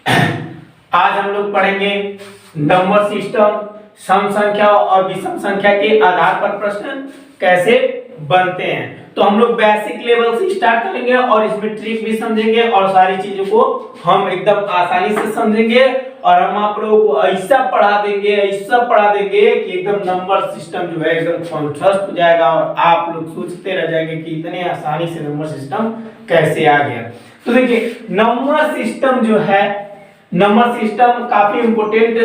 आज हम लोग पढ़ेंगे नंबर सिस्टम, सम संख्या और विषम संख्या के आधार पर प्रश्न कैसे बनते हैं। तो हम लोग बेसिक लेवल से स्टार्ट करेंगे और इसमें ट्रिक भी समझेंगे और सारी चीजों को हम एकदम आसानी से समझेंगे और हम आप लोगों को ऐसा पढ़ा देंगे कि एकदम नंबर सिस्टम जो है एकदम कॉन्ट्रास्ट हो जाएगा और आप लोग सोचते रह जाएंगे कि इतने आसानी से नंबर सिस्टम कैसे आ गया। तो देखिए नंबर सिस्टम जो है, नंबर सिस्टम काफी इंपोर्टेंट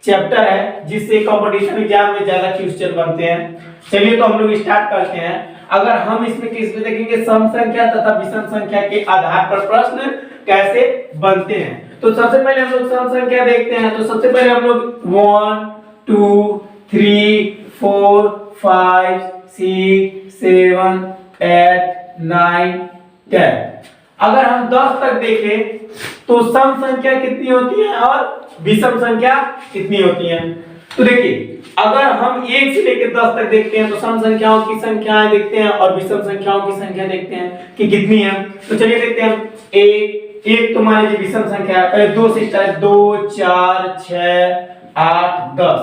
चैप्टर है जिससे कंपटीशन एग्जाम में ज्यादा क्वेश्चन बनते हैं। चलिए तो हम लोग स्टार्ट करते हैं। अगर हम इसमें किस में देखेंगे सम संख्या तथा विषम संख्या के आधार पर प्रश्न कैसे बनते हैं। तो सबसे पहले हम लोग सम संख्या देखते हैं। तो सबसे पहले हम लोग 1 2 3 4 5 6 7 8 9 10। अगर हम 10 तक देखें तो सम संख्या कितनी होती है और विषम संख्या कितनी होती है। तो देखिए अगर हम 1 से लेकर 10 तक देखते हैं तो सम संख्याओं की संख्याएं देखते हैं और विषम संख्याओं की संख्या देखते हैं कि कितनी है। तो चलिए देखते हैं। एक तो मान लीजिए विषम संख्या है, 2 से स्टार्ट है, 2 4 6 8 10।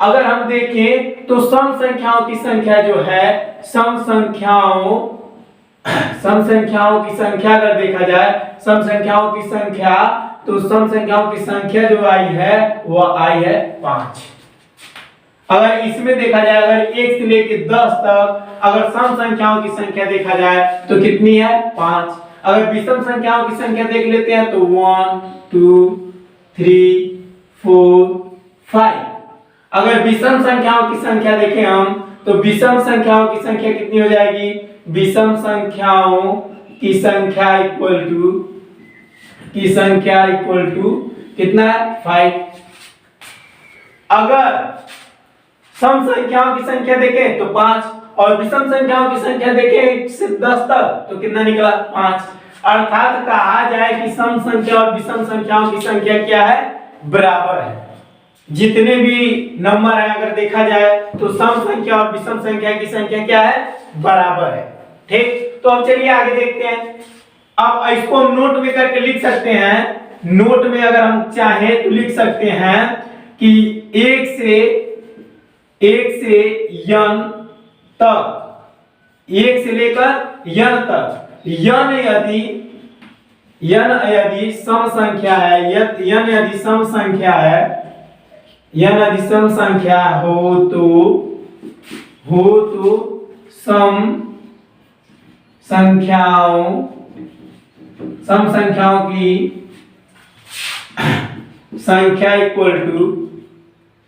अगर हम देखें तो सम संख्याओं की संख्या जो है, सम संख्याओं की संख्या अगर देखा जाए, सम संख्याओं की संख्या, तो सम संख्याओं की संख्या जो आई है वह आई है 5। अगर इसमें देखा जाए, अगर 1 से लेकर 10 तक अगर सम संख्याओं की संख्या देखा जाए तो कितनी है 5। अगर विषम संख्याओं की संख्या देख लेते हैं तो 1 2 3 4 5। अगर विषम संख्याओं की संख्या देखें हम तो विषम संख्याओं की संख्या कितनी हो जाएगी, विषम संख्याओं की संख्या इक्वल टू कितना है 5। अगर सम संख्याओं की संख्या देखें तो 5 और विषम संख्याओं की संख्या देखें 1 से 10 तक तो कितना निकला 5। अर्थात कहा जाए कि सम संख्या और विषम संख्याओं की संख्या क्या है, बराबर है। जितने भी नंबर है अगर देखा जाए तो सम संख्या और विषम संख्या की संख्या क्या है, बराबर है। ठीक, तो अब चलिए आगे देखते हैं। अब इसको हम नोट में करके लिख सकते हैं। नोट में अगर हम चाहें तो लिख सकते हैं कि 1 से n तक, 1 से लेकर n तक, n यदि सम संख्या है, n यदि सम संख्या है, n यदि सम संख्या हो तो सम संख्याओं की संख्या इक्वल टू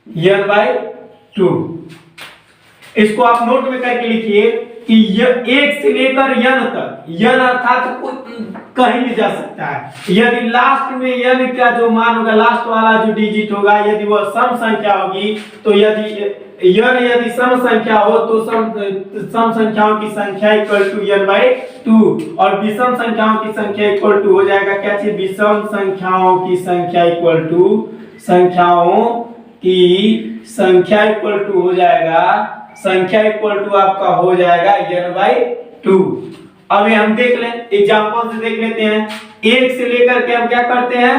n/2। इसको आप नोट में करके लिखिए कि 1 से लेकर n तक, n अर्थात कहीं भी जा सकता है। यदि लास्ट में n का जो मान होगा, लास्ट वाला जो डिजिट होगा, यदि वह सम संख्या होगी तो यदि सम संख्या हो तो सम संख्याओं की संख्या इक्वल टू n/2 और विषम संख्याओं की संख्या इक्वल टू हो जाएगा क्या चीज, विषम संख्याओं की संख्या इक्वल टू हो जाएगा, संख्या इक्वल टू आपका हो जाएगा n/2। अभी हम देख लें, एग्जांपल से देख लेते हैं। 1 से लेकर के हम क्या करते हैं,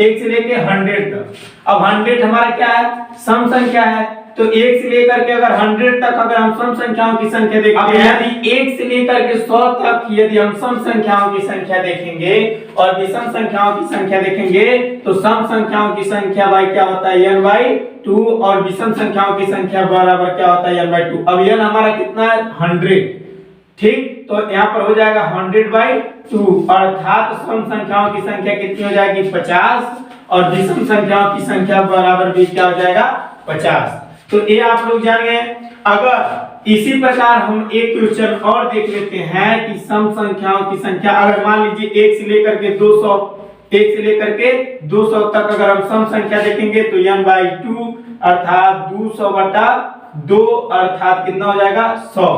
1 से लेकर 100 तक। अब 100 हमारा क्या है, सम संख्या है। तो 1 से लेकर के अगर 100 तक अगर हम सम संख्याओं की संख्या देखते हैं, यदि 1 से लेकर के 100 तक यदि हम सम संख्याओं की संख्या देखेंगे और विषम संख्याओं की संख्या देखेंगे तो सम संख्याओं की संख्या भाई क्या होता है n/2 और विषम संख्याओं की संख्या बराबर क्या होता है n/2। अब n हमारा कितना है 100। ठीक, तो यहाँ पर हो जाएगा 100/2 अर्थात सम संख्याओं की संख्या कितनी हो जाएगी 50 और विषम संख्याओं की संख्या बराबर भी क्या हो जाएगा 50। तो ये आप लोग जान गए। अगर इसी प्रकार हम एक क्वेश्चन और देख लेते हैं कि सम संख्याओं की संख्या, अगर मान लीजिए 1 से लेकर के 200 तक अगर हम सम संख्या देखेंगे तो n/2 अर्थात 200/2 अर्थात कितना हो जाएगा 100।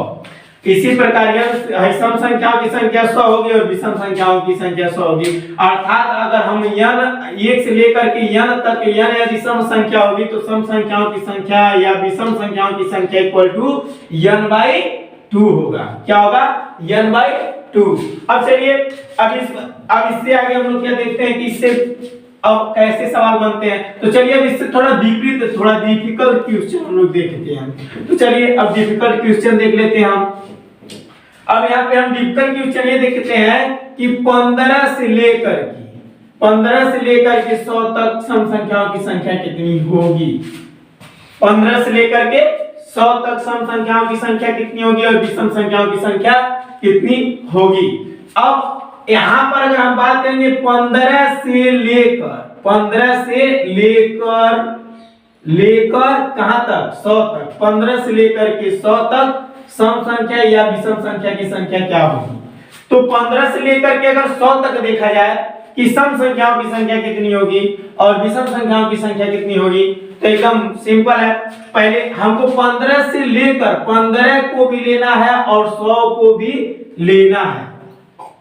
इसी प्रकार सम संख्याओं की संख्या 100 होगी और विषम संख्याओं की संख्या 100 होगी। अर्थात अगर हम n 1 से लेकर के n तक n यदि सम संख्या होगी तो सम संख्याओं की संख्या या विषम संख्याओं की संख्या इक्वल टू n/2 होगा। क्या होगा n/2। अब चलिए अब इससे आगे हम लोग क्या देखते हैं कि इससे अब कैसे सवाल बनते हैं, तो चलिए अब इससे थोड़ा विपरीत, थोड़ा डिफिकल्ट क्वेश्चन हम लोग देखते हैं। तो चलिए अब डिफिकल्ट क्वेश्चन देख लेते हैं हम। अब यहाँ पे हम डिफिकल्ट क्वेश्चन ये देखते हैं कि 15 से लेकर के 100 तक सम संख्याओं की संख्या कितनी होगी। 15 से लेकर के 100 तक सम संख्याओं की संख्या कितनी होगी और विषम संख्याओं की संख्या कितनी होगी। अब यहां पर अगर हम बात करेंगे 15 से लेकर कहां तक, 100 तक, 15 से लेकर के 100 तक सम संख्या या विषम संख्या की संख्या क्या होगी। तो 15 से लेकर के अगर 100 तक देखा जाए कि सम संख्याओं की संख्या कितनी होगी और विषम संख्याओं की संख्या कितनी होगी, तो एकदम सिंपल है। पहले हमको 15 से लेकर 15 को भी लेना है और 100 को भी लेना है,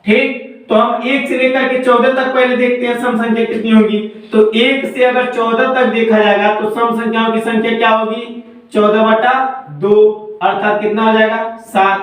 ठीक। तो हम 1 से लेकर के 14 तक पहले देखते हैं सम संख्या कितनी होगी। तो 1 से अगर 14 तक देखा जाएगा तो सम संख्याओं की संख्या क्या होगी, 14/2 अर्थात कितना हो जाएगा, 7,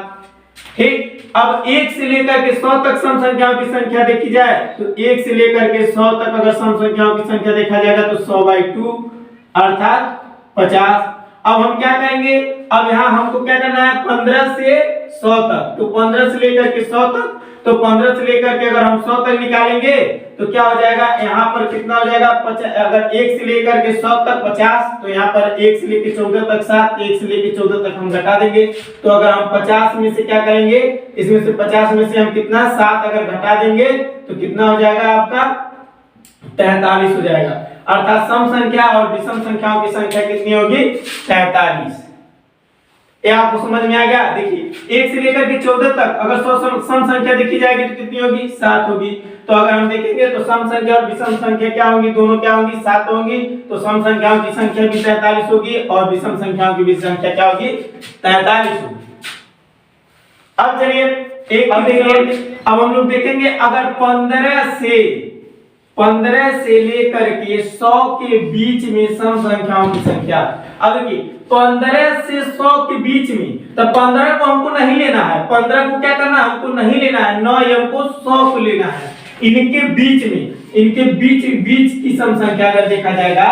ठीक। अब 1 से लेकर के 100 तक सम संख्याओं की संख्या देखी जाए तो 1 से लेकर के 100 तक अगर सम संख्याओं की संख्या देखा जाएगा तो 100/2 अर्थात 50। अब हम क्या करेंगे, अब यहाँ हमको क्या करना है 15 से 100 तक, तो 15 से लेकर के 100 तक, तो 15 से लेकर के अगर हम 100 तक निकालेंगे तो क्या हो जाएगा, यहाँ पर कितना हो जाएगा, अगर 1 से लेकर के 100 तक 50, तो यहाँ पर 1 से लेकर 14 तक 7, 1 से लेकर 14 तक हम घटा देंगे। तो अगर हम 50 में से क्या करेंगे, इसमें से 50 में से हम कितना 7 अगर घटा देंगे तो कितना हो जाएगा आपका 43 हो जाएगा। अर्थात सम संख्या और विषम संख्याओं की संख्या कितनी होगी, 43। ये आपको समझ में आ गया। देखिए 1 से लेकर के 14 तक अगर सम संख्या देखी जाएगी तो कितनी होगी, 7 होगी। तो अगर हम देखेंगे तो सम संख्या और विषम संख्या क्या होंगी, दोनों क्या होंगी, 7 होंगी। तो सम संख्याओं की संख्या भी 43 होगी और विषम संख्याओं की भी संख्या क्या होगी, 43 होगी। अब चलिए अब हम लोग देखेंगे अगर 15 से लेकर के 100 के बीच में सम संख्याओं की संख्या। अब देखिए 15 से 100 के बीच में, तो 15 को हमको नहीं लेना है, 15 को क्या करना है, हमको नहीं लेना है, न हमको 100 को लेना है। इनके बीच में, इनके बीच की सम संख्या अगर देखा जाएगा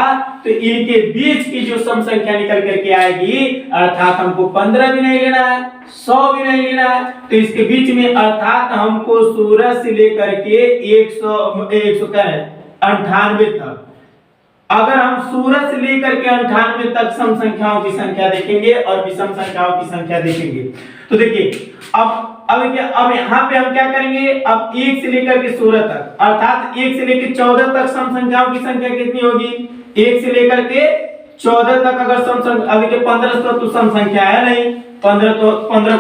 तो इनके बीच की जो सम संख्या निकल करके आएगी, अर्थात हमको 15 भी नहीं लेना है, 100 भी नहीं लेना है, तो इसके बीच में अर्थात हमको 16 से लेकर के 198 तक, अगर हम 16 से लेकर के 98 तक सम संख्याओं की संख्या देखेंगे और विषम संख्याओं की संख्या देखेंगे तो देखिए अब यहाँ पे हम क्या करेंगे, अब 1 से लेकर के 16 तक अर्थात 1 से लेकर 14 तक सम संख्याओं की संख्या कितनी होगी, 1 से लेकर के 14 तक अगर सम संख्या, अभी के 15 तो सम संख्या है नहीं, 15 को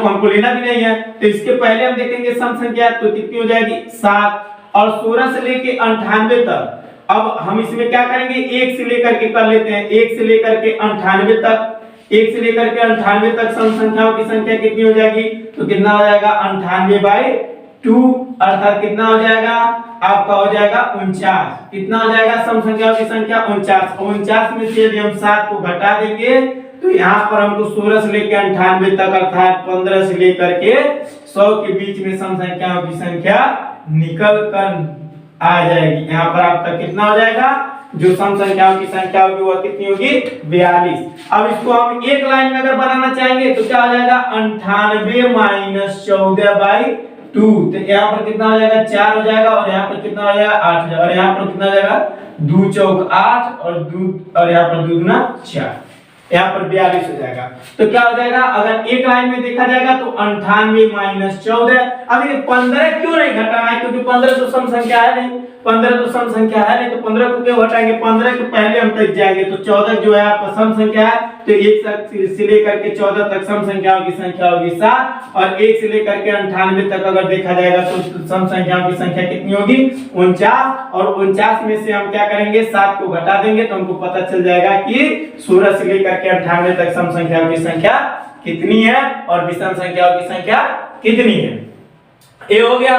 हमको लेना भी नहीं है, तो इसके पहले हम देखेंगे सम संख्या तो कितनी हो जाएगी, 7। और 16 से लेके 98 तक अब हम इसमें क्या करेंगे, 1 से लेकर के कर लेते हैं, 1 से लेकर के 98 तक, 1 से लेकर के 98 तक सम संख्याओं की संख्या कितनी हो जाएगी, तो कितना हो जाएगा 98/2 अर्थात कितना हो जाएगा आपका, हो जाएगा 49। कितना हो जाएगा सम संख्याओं की संख्या 49। 49 में से यदि हम 7 को घटा देंगे तो यहाँ पर हमको 16 से लेकर 98 तक अर्थात 15 से लेकर के 100 के बीच में सम संख्याओं की संख्या निकल कर आ जाएगी। यहाँ पर आपका कितना हो जाएगा, जो सम संख्याओं की संख्या होगी वह कितनी होगी, 42। अब इसको हम एक लाइन में अगर बनाना चाहेंगे तो क्या हो जाएगा, 98 - 14/2, तो यहाँ पर कितना हो जाएगा, 4 हो जाएगा और यहाँ पर कितना हो जाएगा, 8 हो जाएगा और यहाँ पर कितना हो जाएगा, 2 चौक 8 और यहाँ पर 2 दूना 4, यहाँ पर 42 हो जाएगा। तो क्या हो जाएगा, अगर एक लाइन में देखा जाएगा तो 98 - 14। अब ये 15 क्यों नहीं घटाना है, क्योंकि 15 तो सम संख्या है नहीं, 15 तो सम संख्या है नहीं, तो 15 को क्यों घटाएंगे, 15 के पहले हम तक जाएंगे तो 14 जो है आपका सम संख्या है, तो 1 से लेकर के 14 तक सम संख्याओं की संख्या होगी 7 और 1 से लेकर के 98 तक अगर देखा जाएगा तो सम संख्याओं की संख्या कितनी होगी, 49। और 49 में से हम क्या करेंगे, 7 को घटा देंगे तो हमको पता चल जाएगा कि 16 से लेकर के 98 तक सम संख्याओं की संख्या कितनी है और विषम संख्याओं की संख्या कितनी है। ये हो गया।